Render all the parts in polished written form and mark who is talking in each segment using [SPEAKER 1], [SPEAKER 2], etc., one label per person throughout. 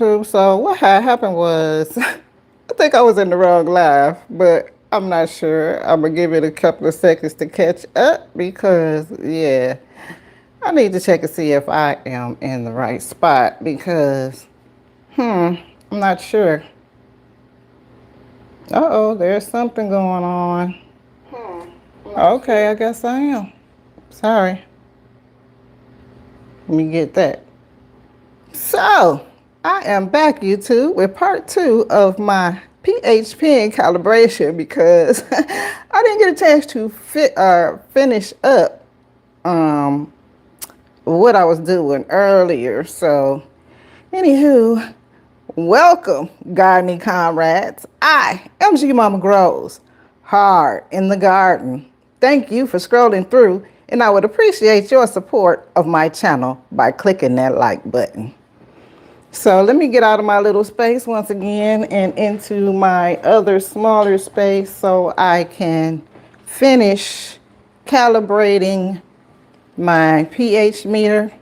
[SPEAKER 1] So what had happened was, I think I was in the wrong live, but I'm not sure. I'm gonna give it a couple of seconds to catch up because, yeah, I need to check and see if I am in the right spot because, I'm not sure. Uh-oh, there's something going on. Okay, I guess I am. Sorry. Let me get that. So, I am back, YouTube, with part two of my pH pen calibration because I didn't get a chance to finish up um, what I was doing earlier. So, anywho, welcome, gardening comrades. I am GMama Growz Hard in the Garden. Thank you for scrolling through, and I would appreciate your support of my channel by clicking that like button. So let me get out of my little space once again and into my other smaller space so I can finish calibrating my pH meter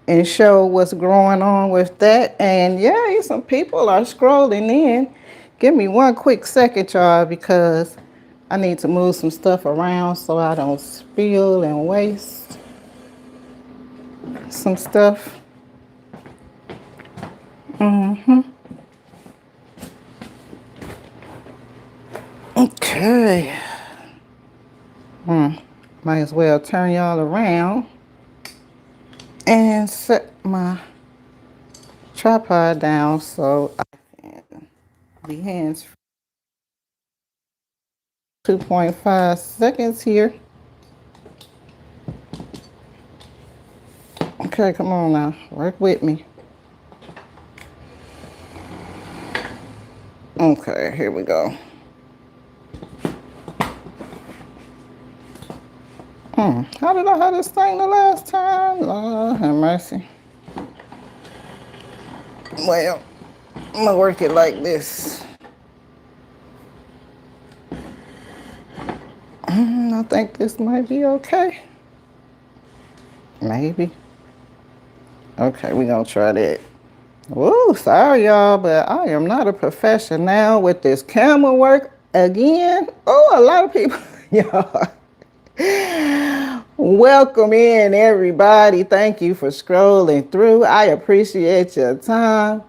[SPEAKER 1] and show what's going on with that. And yeah, some people are scrolling in. Give me one quick second, y'all, because I need to move some stuff around so I don't spill and waste some stuff. Okay. Might as well turn y'all around and set my tripod down so I can be hands free. 2.5 seconds here. Okay, come on now. Work with me. Okay, here we go. How did I have this thing the last time? Lord have mercy. Well, I'm gonna work it like this. I think this might be okay. Maybe. Okay, we're gonna try that. Woo, sorry y'all, but I am not a professional with this camera work again. Oh, a lot of people, y'all. Welcome in, everybody. Thank you for scrolling through. I appreciate your time.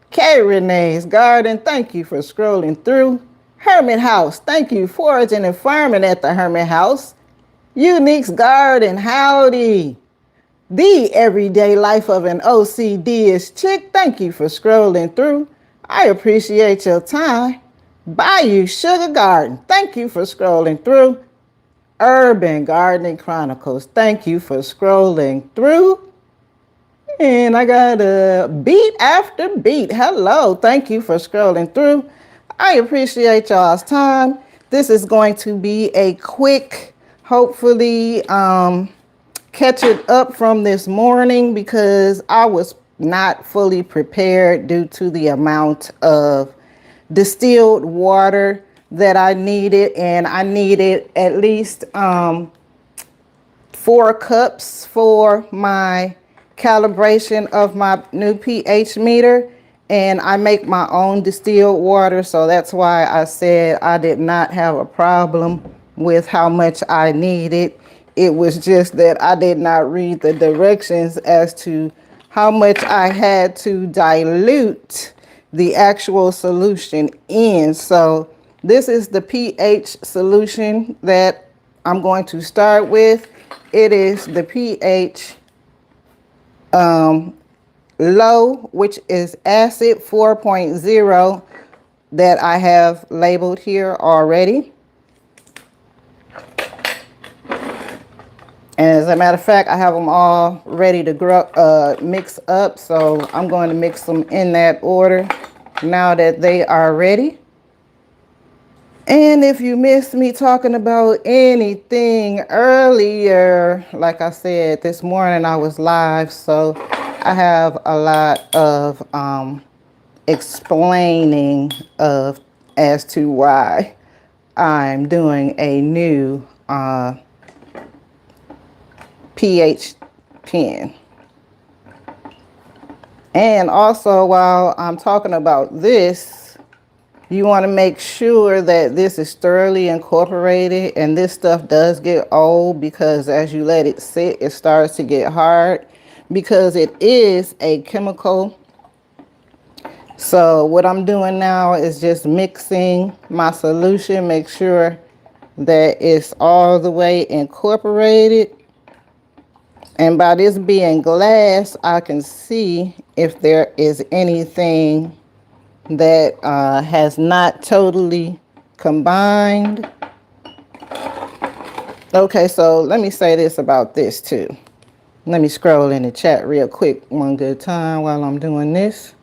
[SPEAKER 1] K Renee's Garden, thank you for scrolling through. Hermit House, thank you for foraging and farming at the Hermit House. Unique's Garden, howdy. The everyday life of an OCD-ish chick, thank you for scrolling through. I appreciate your time. Bayou Sugar Garden, thank you for scrolling through. Urban Gardening Chronicles, thank you for scrolling through. And I got a beat after beat. Hello, thank you for scrolling through. I appreciate y'all's time. This is going to be a quick, hopefully, catch it up from this morning because I was not fully prepared due to the amount of distilled water that I needed, and I needed at least 4 cups for my calibration of my new pH meter, and I make my own distilled water, so that's why I said I did not have a problem with how much I needed. It was just that I did not read the directions as to how much I had to dilute the actual solution in. So this is the pH solution that I'm going to start with. It is the pH low, which is acid 4.0 that I have labeled here already. And as a matter of fact, I have them all ready to mix up. So I'm going to mix them in that order now that they are ready. And if you missed me talking about anything earlier, like I said, this morning I was live, so I have a lot of explaining as to why I'm doing a new pH pen. And also, while I'm talking about this, you want to make sure that this is thoroughly incorporated, and this stuff does get old because as you let it sit, it starts to get hard because it is a chemical. So what I'm doing now is just mixing my solution, make sure that it's all the way incorporated. And by this being glass, I can see if there is anything that has not totally combined. Okay, so let me say this about this too. Let me scroll in the chat real quick one good time while I'm doing this.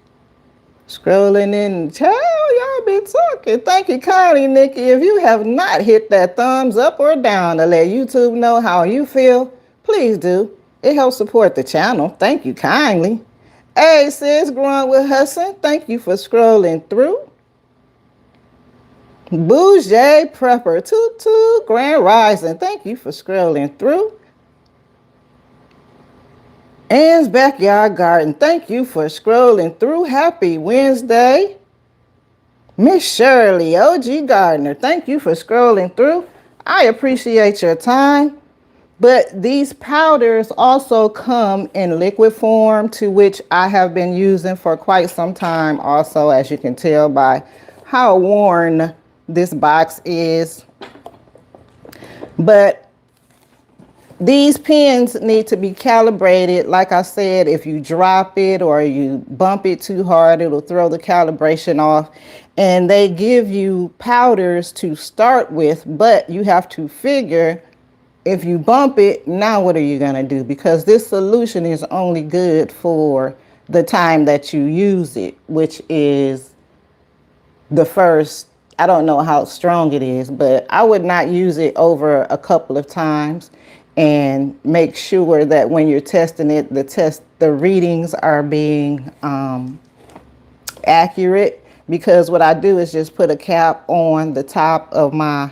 [SPEAKER 1] Scrolling in the chat, y'all be talking. Thank you kindly, Nikki. If you have not hit that thumbs up or down to let YouTube know how you feel, please do. It helps support the channel. Thank you kindly. Hey, sis, growing with Hudson. Thank you for scrolling through. Bougie Prepper, toot toot, Grand Rising. Thank you for scrolling through. Ann's Backyard Garden. Thank you for scrolling through. Happy Wednesday. Miss Shirley, OG Gardner. Thank you for scrolling through. I appreciate your time. But these powders also come in liquid form, to which I have been using for quite some time also, as you can tell by how worn this box is. But these pens need to be calibrated. Like I said, if you drop it or you bump it too hard, it'll throw the calibration off. And they give you powders to start with, but you have to figure if you bump it, now what are you going to do? Because this solution is only good for the time that you use it, which is the first, I don't know how strong it is, but I would not use it over a couple of times, and make sure that when you're testing it, the readings are being accurate. Because what I do is just put a cap on the top of my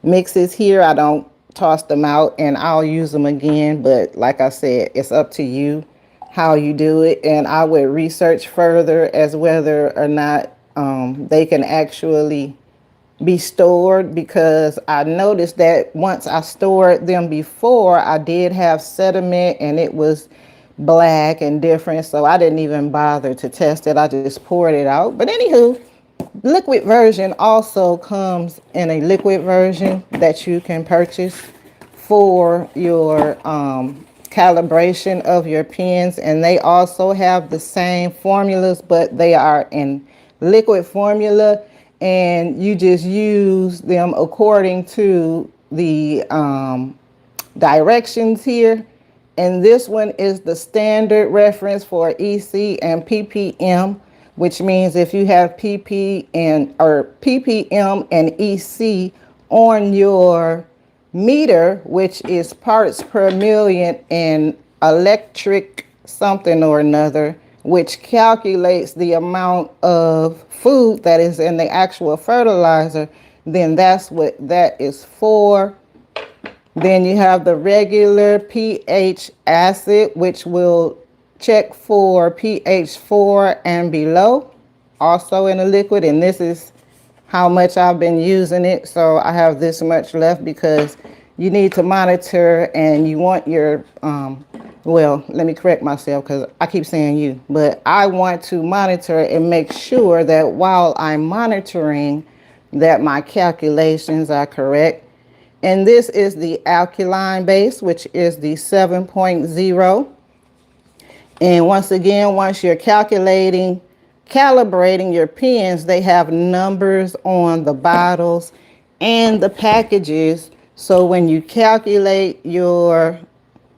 [SPEAKER 1] mixes here. I don't toss them out, and I'll use them again. But like I said, it's up to you how you do it. And I would research further as whether or not they can actually be stored, because I noticed that once I stored them before, I did have sediment and it was black and different, so I didn't even bother to test it. I just poured it out. But anywho, liquid version also comes in a liquid version that you can purchase for your calibration of your pens, and they also have the same formulas, but they are in liquid formula, and you just use them according to the directions here. And this one is the standard reference for EC and ppm, which means if you have ppm and EC on your meter, which is parts per million in electric something or another, which calculates the amount of food that is in the actual fertilizer, then that's what that is for. Then you have the regular pH acid, which will check for pH 4 and below, also in a liquid. And this is how much I've been using it. So I have this much left, because you need to monitor, and you want your, well, let me correct myself because I keep saying you, but I want to monitor and make sure that while I'm monitoring that my calculations are correct. And this is the alkaline base, which is the 7.0. And once again, once you're calibrating your pens, they have numbers on the bottles and the packages. So when you calculate your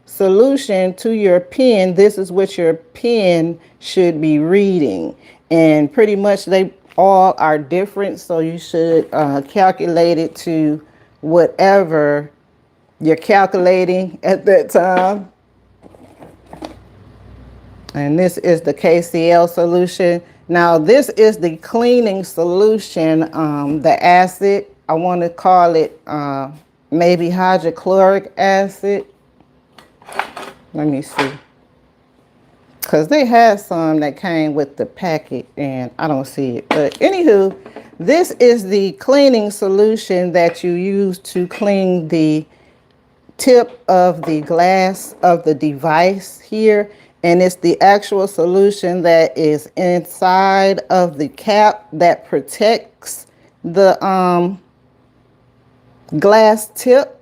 [SPEAKER 1] solution to your pen, this is what your pen should be reading. And pretty much they all are different, so you should calculate it to whatever you're calculating at that time. And this is the KCl solution. Now this is the cleaning solution, the acid, I want to call it maybe hydrochloric acid. Let me see. because they had some that came with the packet and I don't see it. But anywho, this is the cleaning solution that you use to clean the tip of the glass of the device here. And it's the actual solution that is inside of the cap that protects the glass tip.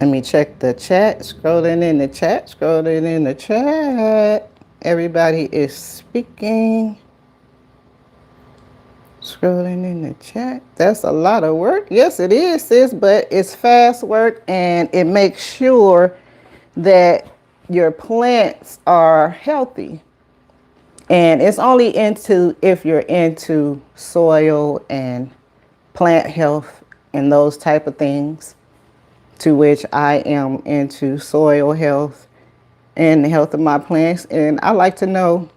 [SPEAKER 1] Let me check the chat. Scrolling in the chat. Scrolling in the chat. Everybody is speaking. Scrolling in the chat. That's a lot of work. Yes, it is, sis, but it's fast work and it makes sure that your plants are healthy. And it's only into if you're into soil and plant health and those type of things, to which I am into soil health and the health of my plants. And I like to know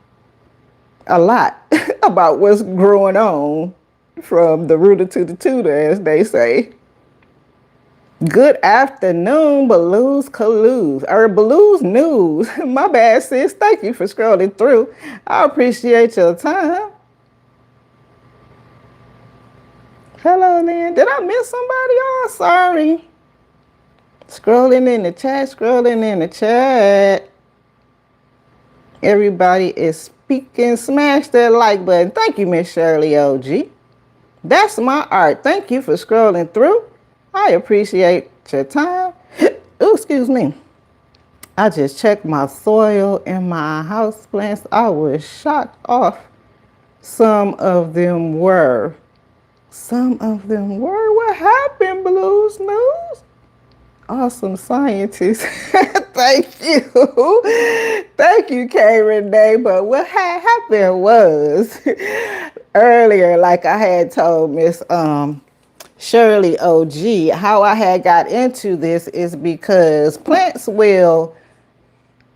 [SPEAKER 1] a lot about what's growing on from the rooter to the tutor, as they say. Good afternoon, Baloo's Caloos, or Baloo's News. My bad, sis. Thank you for scrolling through. I appreciate your time. Hello, Lynn. Did I miss somebody? Oh, sorry. Scrolling in the chat, scrolling in the chat. Everybody is speaking. Smash that like button. Thank you, Miss Shirley OG. That's my art. Thank you for scrolling through. I appreciate your time. Ooh, excuse me. I just checked my soil and my house plants. I was shocked off. Some of them were. What happened, Blues News? Awesome scientist. Thank you. Thank you, K. Renee. But what had happened was earlier, like I had told Miss Shirley OG, how I had got into this is because plants will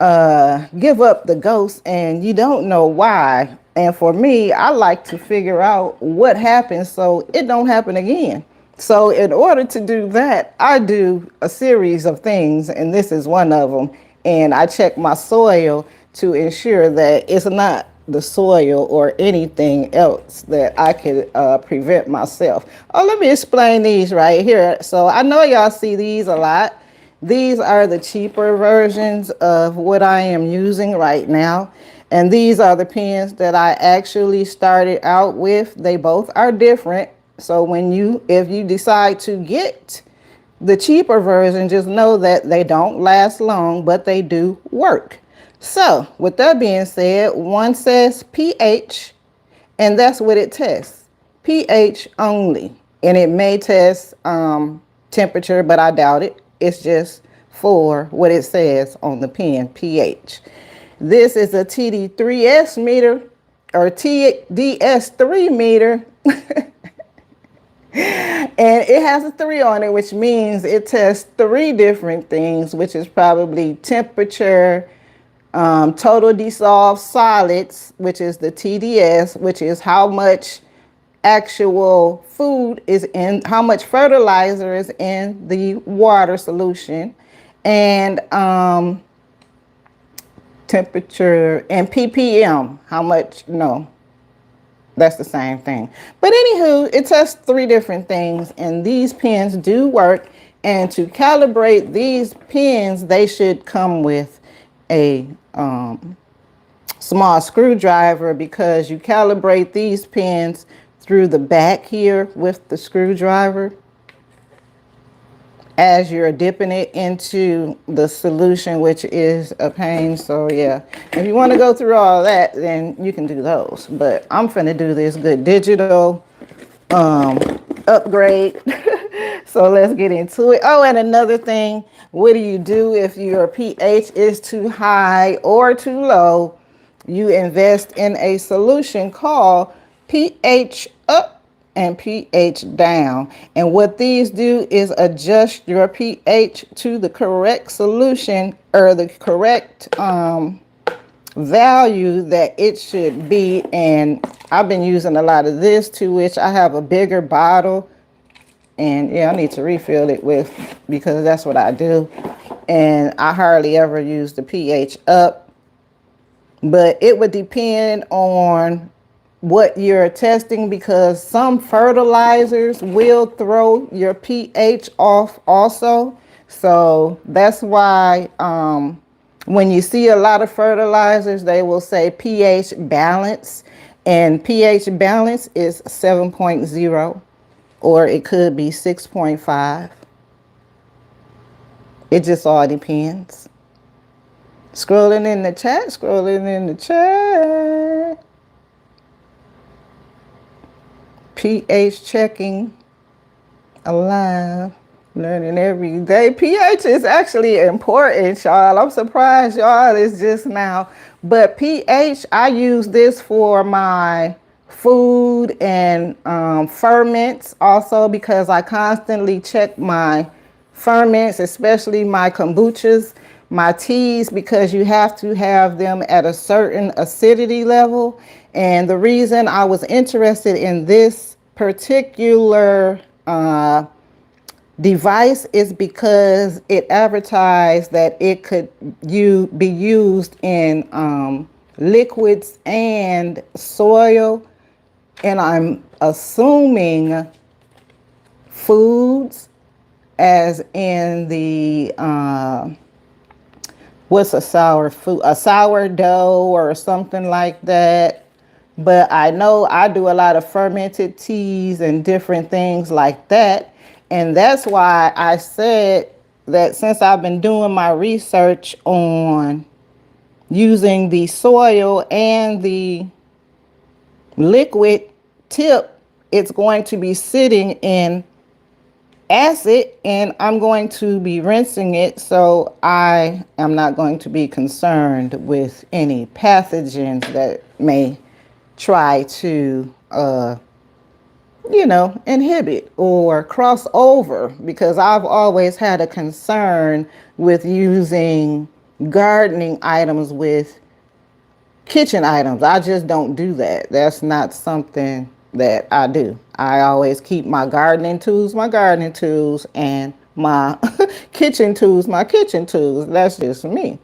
[SPEAKER 1] give up the ghost and you don't know why. And for me, I like to figure out what happened so it don't happen again. So in order to do that, I do a series of things, and this is one of them. And I check my soil to ensure that it's not the soil or anything else that I could prevent myself. Oh, let me explain these right here. So I know y'all see these a lot. These are the cheaper versions of what I am using right now. And these are the pens that I actually started out with. They both are different. So if you decide to get the cheaper version, just know that they don't last long, but they do work. So with that being said, one says pH, and that's what it tests. pH only. And it may test temperature, but I doubt it. It's just for what it says on the pen, pH. This is a TD3S meter or TDS3 meter. And it has a 3 on it, which means it tests 3 different things, which is probably temperature, total dissolved solids, which is the TDS, which is how much actual food is in, how much fertilizer is in the water solution, and temperature, and ppm, how much, no, that's the same thing. But anywho, it tests 3 different things, and these pens do work. And to calibrate these pens, they should come with a small screwdriver, because you calibrate these pens through the back here with the screwdriver as you're dipping it into the solution, which is a pain. So yeah, if you want to go through all that, then you can do those. But I'm finna do this good digital upgrade. So let's get into it. Oh, and another thing, what do you do if your pH is too high or too low? You invest in a solution called pH up and pH down. And what these do is adjust your pH to the correct solution, or the correct value that it should be. And I've been using a lot of this, to which I have a bigger bottle. And yeah, I need to refill it with, because that's what I do. and I hardly ever use the pH up. But it would depend on what you're testing, because some fertilizers will throw your pH off also. So that's why when you see a lot of fertilizers, they will say pH balance, and pH balance is 7.0, or it could be 6.5. It just all depends. Scrolling in the chat, scrolling in the chat. pH checking alive, learning every day. pH is actually important, y'all. I'm surprised y'all is just now. But pH, I use this for my food and ferments also, because I constantly check my ferments, especially my kombuchas, my teas, because you have to have them at a certain acidity level. And the reason I was interested in this particular device is because it advertised that it could be used in liquids and soil, and I'm assuming foods, as in the what's a sourdough or something like that. But I know I do a lot of fermented teas and different things like that. And that's why I said that since I've been doing my research on using the soil and the liquid tip, it's going to be sitting in acid, and I'm going to be rinsing it, so I am not going to be concerned with any pathogens that may try to inhibit or cross over, because I've always had a concern with using gardening items with kitchen items. I just don't do that. That's not something that I do. I always keep my gardening tools, and my kitchen tools, my kitchen tools. That's just me.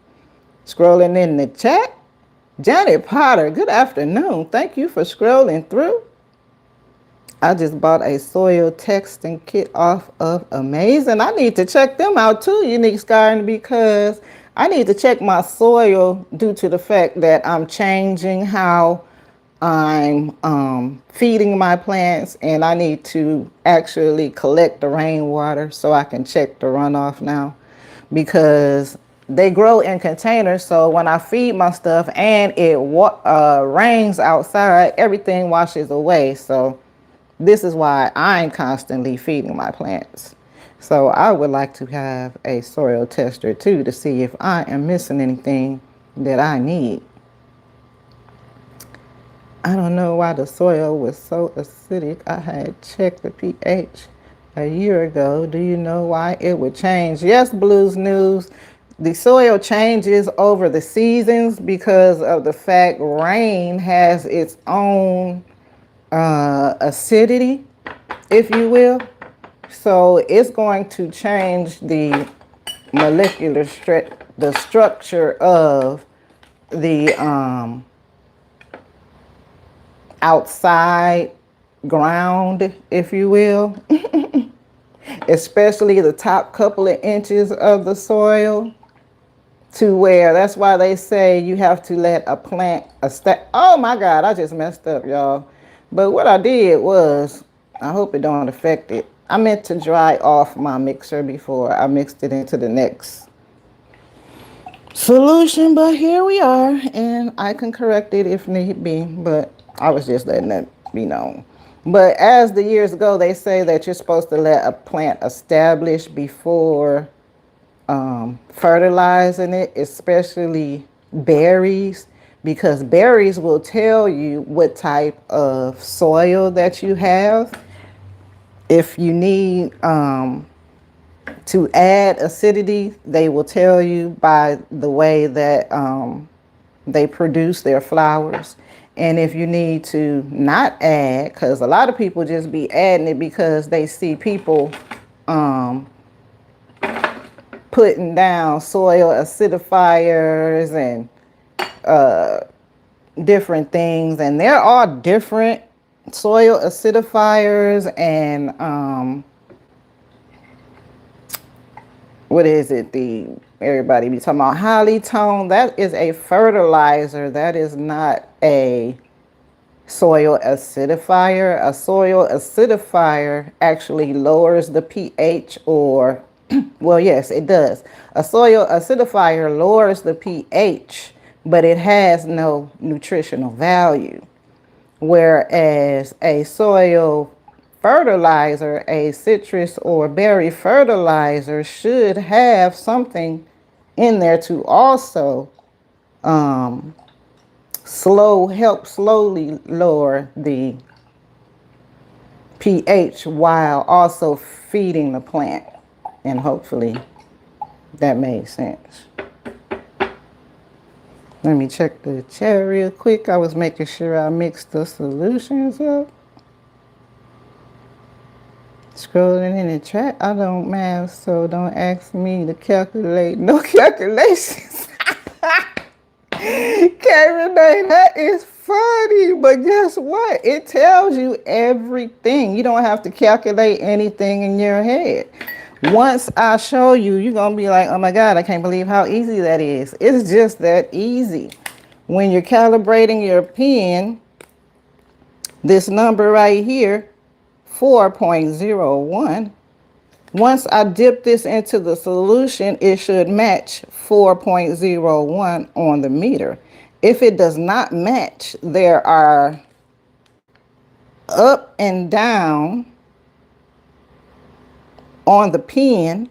[SPEAKER 1] Scrolling in the chat. Janet Potter, good afternoon. Thank you for scrolling through. I just bought a soil testing kit off of Amazing. I need to check them out too, Unique Garden, because I need to check my soil due to the fact that I'm changing how I'm feeding my plants, and I need to actually collect the rainwater so I can check the runoff now, because they grow in containers. So when I feed my stuff and it rains outside, everything washes away. So this is why I'm constantly feeding my plants. So I would like to have a soil tester too, to see if I am missing anything that I need. I don't know why the soil was so acidic. I had checked the pH a year ago. Do you know why it would change? Yes, Blues News. The soil changes over the seasons because of the fact rain has its own acidity, if you will. So it's going to change the molecular the structure of the outside ground, if you will, especially the top couple of inches of the soil, to where that's why they say you have to let a plant oh my God, I just messed up, y'all. But what I did was, I hope it don't affect it. I meant to dry off my mixer before I mixed it into the next solution, but here we are, and I can correct it if need be, but I was just letting that be known. But as the years go, they say that you're supposed to let a plant establish before fertilizing it, especially berries, because berries will tell you what type of soil that you have. If you need to add acidity, they will tell you by the way that they produce their flowers. And if you need to not add, because a lot of people just be adding it because they see people putting down soil acidifiers and different things, and they're all different soil acidifiers and what is it, the everybody be talking about highly toned. That is a fertilizer. That is not a soil acidifier. A soil acidifier actually lowers the pH, or well, yes, it does. A soil acidifier lowers the pH, but it has no nutritional value. Whereas a soil fertilizer, a citrus or berry fertilizer, should have something in there to also help slowly lower the pH while also feeding the plant. And hopefully that made sense. Let me check the chat real quick. I was making sure I mixed the solutions up. Scrolling in the chat, I don't math, so don't ask me to calculate. No calculations. Karen, that is funny, but guess what? It tells you everything. You don't have to calculate anything in your head. Once I show you, you're going to be like, oh my God, I can't believe how easy that is. It's just that easy. When you're calibrating your pen, this number right here, 4.01, once I dip this into the solution, it should match 4.01 on the meter. If it does not match, there are up and down on the pen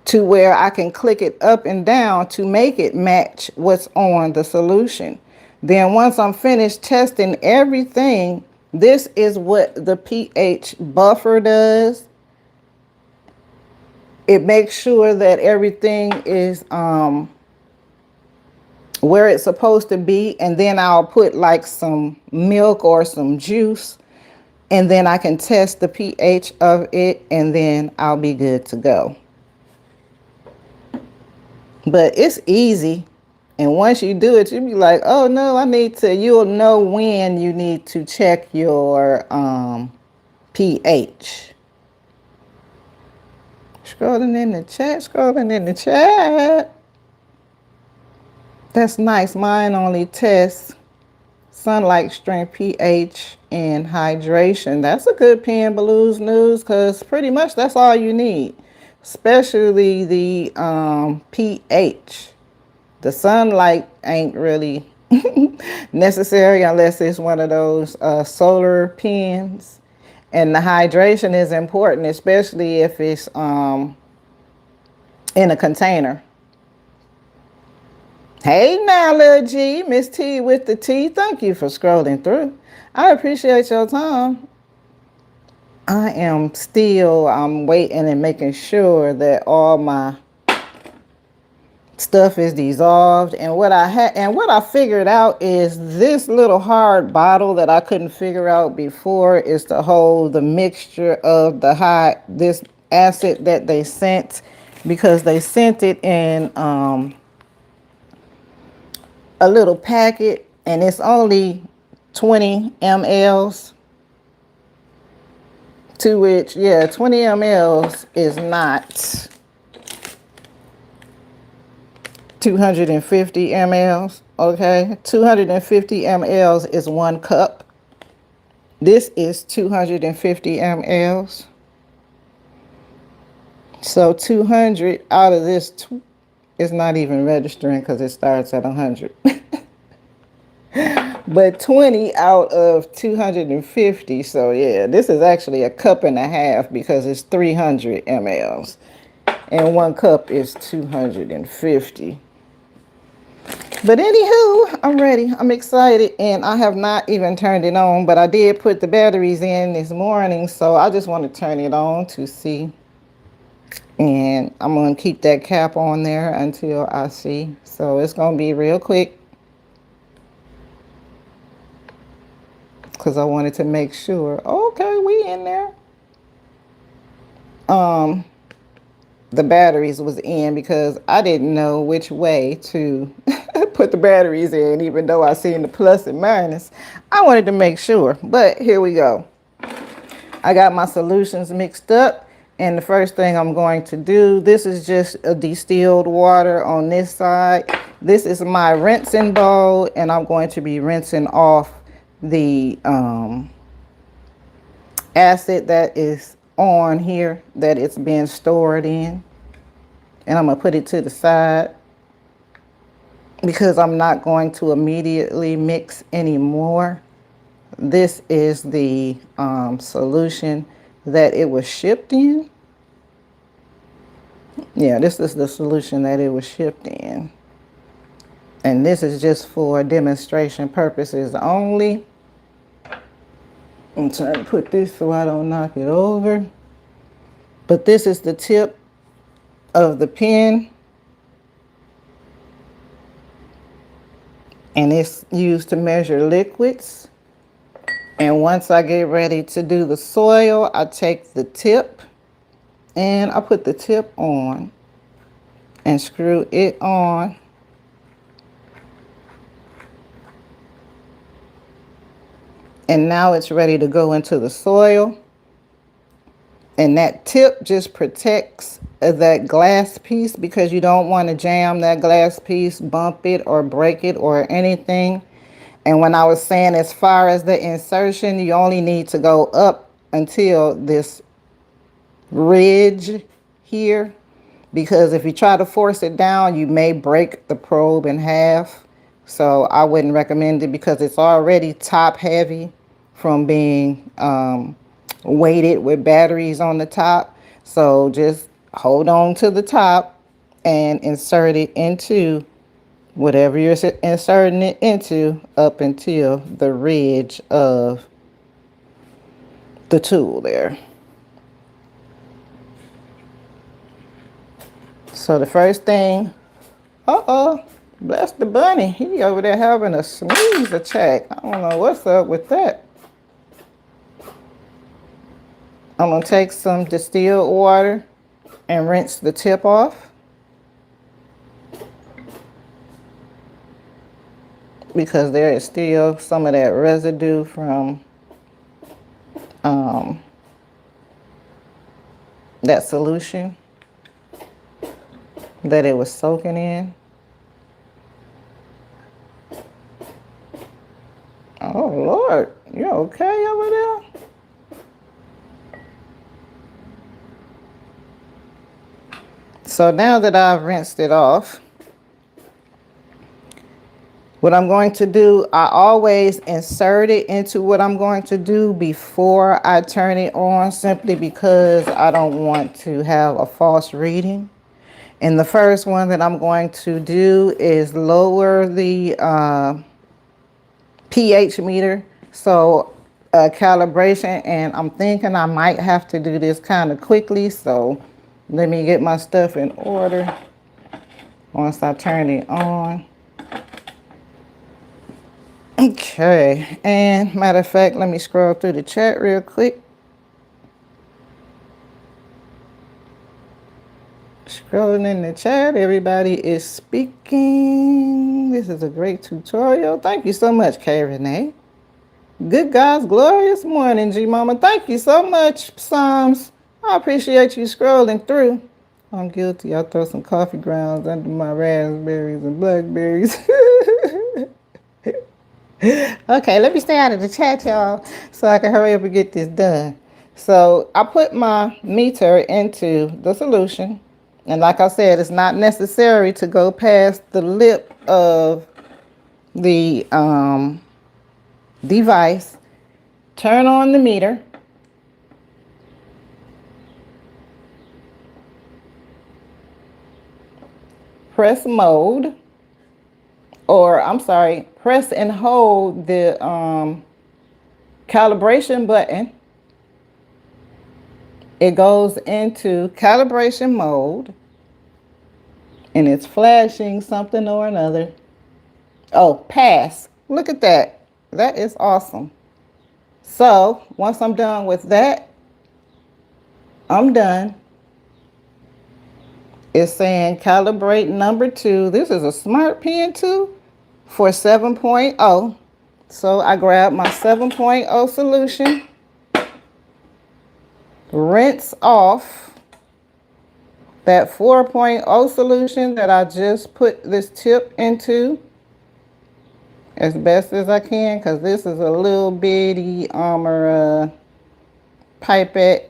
[SPEAKER 1] to where I can click it up and down to make it match what's on the solution. Then once I'm finished testing everything, this is what the pH buffer does. It makes sure that everything is where it's supposed to be, and then I'll put like some milk or some juice, and then I can test the pH of it, and then I'll be good to go. But it's easy, and once you do it, you'll be like, oh no, you'll know when you need to check your pH. Scrolling in the chat. That's nice. Mine only tests sunlight strength, pH, and hydration. That's a good pen, Blues News, because pretty much that's all you need, especially the pH. The sunlight ain't really necessary unless it's one of those solar pens. And the hydration is important, especially if it's in a container. Hey now, Lil G, Miss T with the T, thank you for scrolling through. I appreciate your time. I'm waiting and making sure that all my stuff is dissolved. And what I figured out is this little hard bottle that I couldn't figure out before is to hold the mixture of this acid that they sent, because they sent it in a little packet, and it's only 20 mLs, to which, 20 mLs is not 250 mLs, okay? 250 mLs is 1 cup. This is 250 mLs. So 200 out of this is not even registering because it starts at 100. But 20 out of 250, so yeah, this is actually a cup and a half because it's 300 mLs. And 1 cup is 250. But anywho, I'm ready. I'm excited, and I have not even turned it on, but I did put the batteries in this morning, so I just want to turn it on to see. And I'm going to keep that cap on there until I see. So it's going to be real quick, because I wanted to make sure. Okay, we in there. the batteries was in, because I didn't know which way to put the batteries in, even though I seen the plus and minus. I wanted to make sure, but here we go. I got my solutions mixed up, and the first thing I'm going to do, this is just a distilled water on this side. This is my rinsing bowl, and I'm going to be rinsing off the acid that is on here that it's been stored in. And I'm going to put it to the side because I'm not going to immediately mix anymore. This is the solution that it was shipped in. Yeah, this is the solution that it was shipped in. And this is just for demonstration purposes only. I'm trying to put this so I don't knock it over. But this is the tip of the pen. And it's used to measure liquids. And once I get ready to do the soil, I take the tip and I put the tip on and screw it on. And now it's ready to go into the soil. And that tip just protects that glass piece, because you don't want to jam that glass piece, bump it or break it or anything. And when I was saying as far as the insertion, you only need to go up until this ridge here, because if you try to force it down, you may break the probe in half. So I wouldn't recommend it, because it's already top heavy from being weighted with batteries on the top. So just hold on to the top and insert it into whatever you're inserting it into up until the ridge of the tool there. So the first thing, bless the bunny. He over there having a sneeze attack. I don't know what's up with that. I'm going to take some distilled water and rinse the tip off, because there is still some of that residue from that solution that it was soaking in. Oh Lord, you okay over there? So now that I've rinsed it off, what I'm going to do, I always insert it into what I'm going to do before I turn it on, simply because I don't want to have a false reading. And the first one that I'm going to do is lower the pH meter. So calibration, and I'm thinking I might have to do this kind of quickly. So let me get my stuff in order once I turn it on. Okay, and matter of fact, let me scroll through the chat real quick. Scrolling in the chat, everybody is speaking. This is a great tutorial. Thank you so much, K. Renee. Good God's glorious morning, GMama. Thank you so much, Psalms. I appreciate you scrolling through. I'm guilty. I throw some coffee grounds under my raspberries and blackberries. Okay, let me stay out of the chat, y'all, so I can hurry up and get this done. So I put my meter into the solution. And like I said, it's not necessary to go past the lip of the device. Turn on the meter. Press mode. Or, I'm sorry, press and hold the calibration button. It goes into calibration mode, and it's flashing something or another. Oh, pass. Look at that. That is awesome. So once I'm done with that, I'm done. It's saying calibrate number 2. This is a smart pen too for 7.0. So I grab my 7.0 solution, rinse off that 4.0 solution that I just put this tip into as best as I can, because this is a little bitty pipette.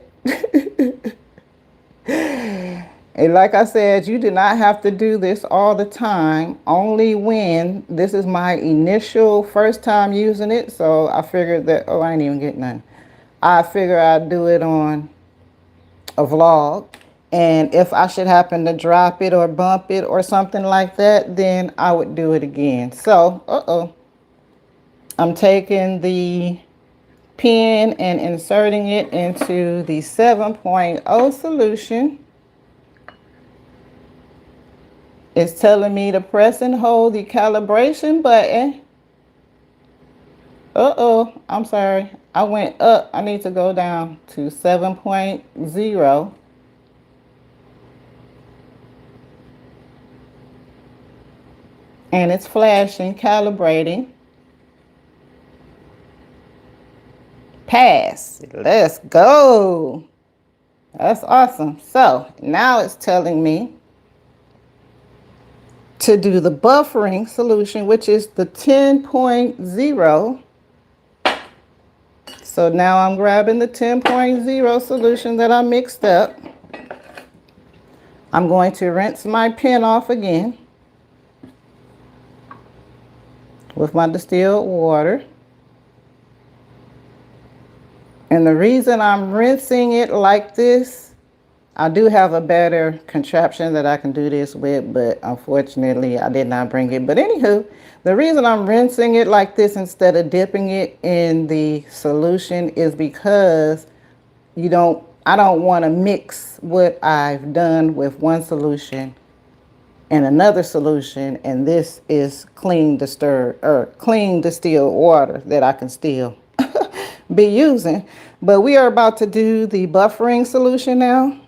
[SPEAKER 1] And like I said, you do not have to do this all the time, only when this is my initial first time using it. So I figured that, oh, I ain't even getting none. I figure I'd do it on a vlog. And if I should happen to drop it or bump it or something like that, then I would do it again. So, I'm taking the pen and inserting it into the 7.0 solution. It's telling me to press and hold the calibration button. I'm sorry. I went up. I need to go down to 7.0. And it's flashing, calibrating. Pass. Let's go. That's awesome. So now it's telling me to do the buffering solution, which is the 10.0. So now I'm grabbing the 10.0 solution that I mixed up. I'm going to rinse my pen off again with my distilled water. And the reason I'm rinsing it like this, I do have a better contraption that I can do this with, but unfortunately I did not bring it. But anywho, the reason I'm rinsing it like this instead of dipping it in the solution is because I don't want to mix what I've done with one solution and another solution, and this is clean distilled water that I can still be using. But we are about to do the buffering solution now.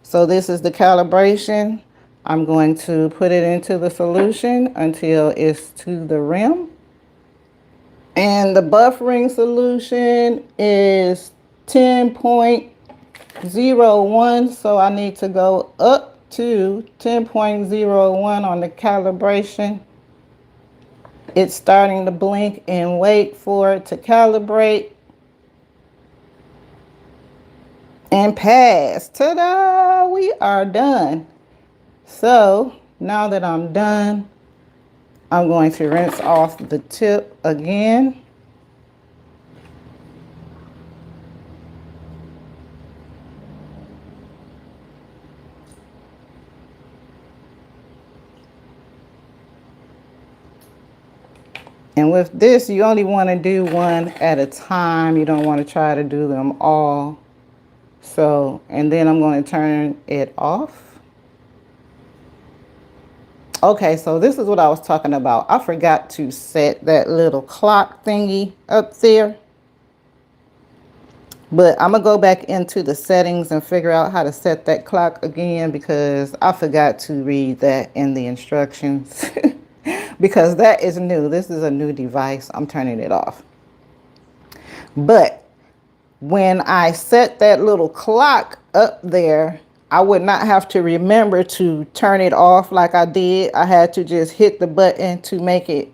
[SPEAKER 1] So this is the calibration. I'm going to put it into the solution until it's to the rim. And the buffering solution is 10.01. So I need to go up to 10.01 on the calibration. It's starting to blink and wait for it to calibrate. And pass. Ta-da! We are done. So now that I'm done, I'm going to rinse off the tip again. And with this, you only want to do one at a time. You don't want to try to do them all. So, and then I'm going to turn it off. Okay, so this is what I was talking about. I forgot to set that little clock thingy up there. But I'm going to go back into the settings and figure out how to set that clock again, because I forgot to read that in the instructions. Because that is new. This is a new device. I'm turning it off. But when I set that little clock up there, I would not have to remember to turn it off like I did. I had to just hit the button to make it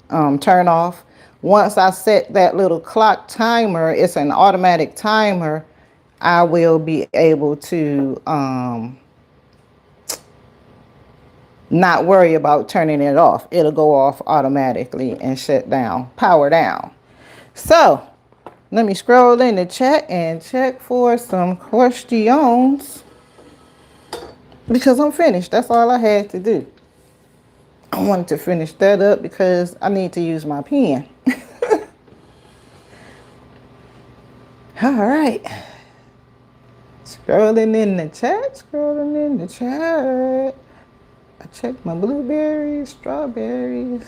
[SPEAKER 1] turn off. Once I set that little clock timer, it's an automatic timer, I will be able to not worry about turning it off. It'll go off automatically and shut down, power down. So let me scroll in the chat and check for some questions, because I'm finished. That's all I had to do. I wanted to finish that up because I need to use my pen. All right. Scrolling in the chat. I checked my blueberries, strawberries.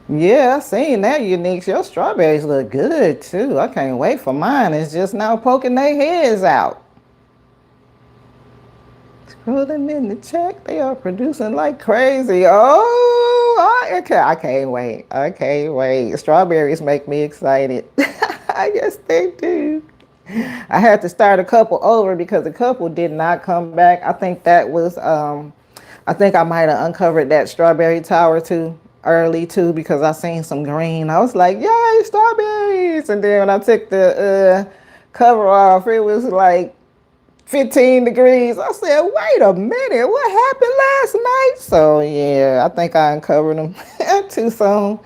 [SPEAKER 1] Yeah, I seen that, Unique. Your strawberries look good too. I can't wait for mine. It's just now poking their heads out. Scrolling in the chat, they are producing like crazy. Oh, okay, I can't wait. I can't wait. Strawberries make me excited. I guess they do. I had to start a couple over because a couple did not come back. I think that was I think I might have uncovered that strawberry tower too early too because I seen some green. I was like, yay, strawberries! And then when I took the cover off, it was like 15 degrees. I said, wait a minute, what happened last night? So yeah, I think I uncovered them too soon.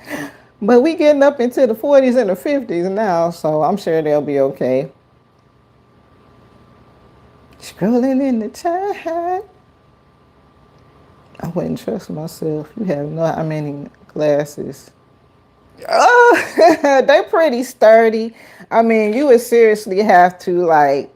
[SPEAKER 1] But we getting up into the 40s and the 50s now, so I'm sure they'll be okay. Scrolling in the chat. I wouldn't trust myself. You have no how many glasses. Oh, they pretty sturdy. I mean, you would seriously have to like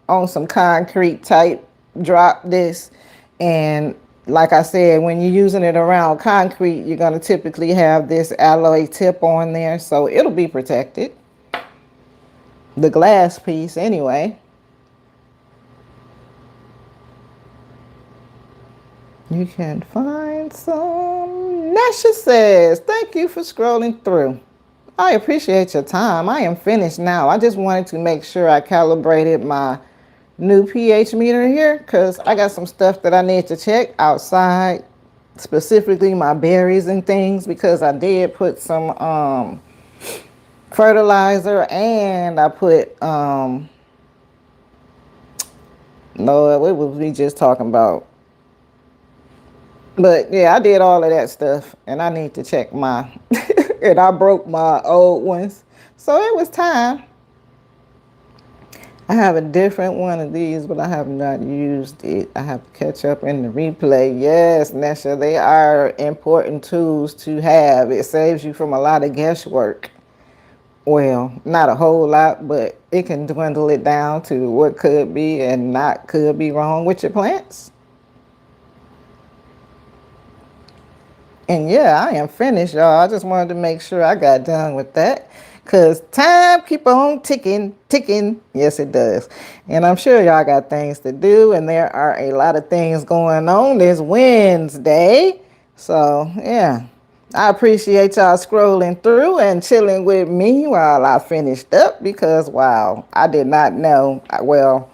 [SPEAKER 1] on some concrete type drop this. And like I said, when you're using it around concrete, you're going to typically have this alloy tip on there. So it'll be protected. The glass piece anyway. You can find some. Nasha says, thank you for scrolling through. I appreciate your time. I am finished now. I just wanted to make sure I calibrated my new pH meter here because I got some stuff that I need to check outside, specifically my berries and things, because I did put some fertilizer and I put no, what was we just talking about? But yeah, I did all of that stuff and I need to check my and I broke my old ones. So it was time. I have a different one of these, but I have not used it. I have to catch up in the replay. Yes, Nesha, they are important tools to have. It saves you from a lot of guesswork. Well, not a whole lot, but it can dwindle it down to what could be and not could be wrong with your plants. And yeah, I am finished, y'all. I just wanted to make sure I got done with that. Because time keep on ticking, ticking. Yes, it does. And I'm sure y'all got things to do. And there are a lot of things going on this Wednesday. So, yeah. I appreciate y'all scrolling through and chilling with me while I finished up. Because, wow, I did not know. Well,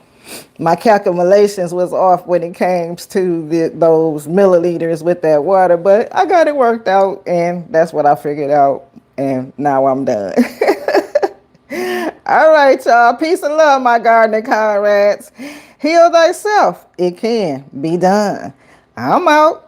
[SPEAKER 1] my calculations was off when it came to those milliliters with that water, but I got it worked out and that's what I figured out and now I'm done. All right, y'all. Peace and love, my gardening comrades. Heal thyself. It can be done. I'm out.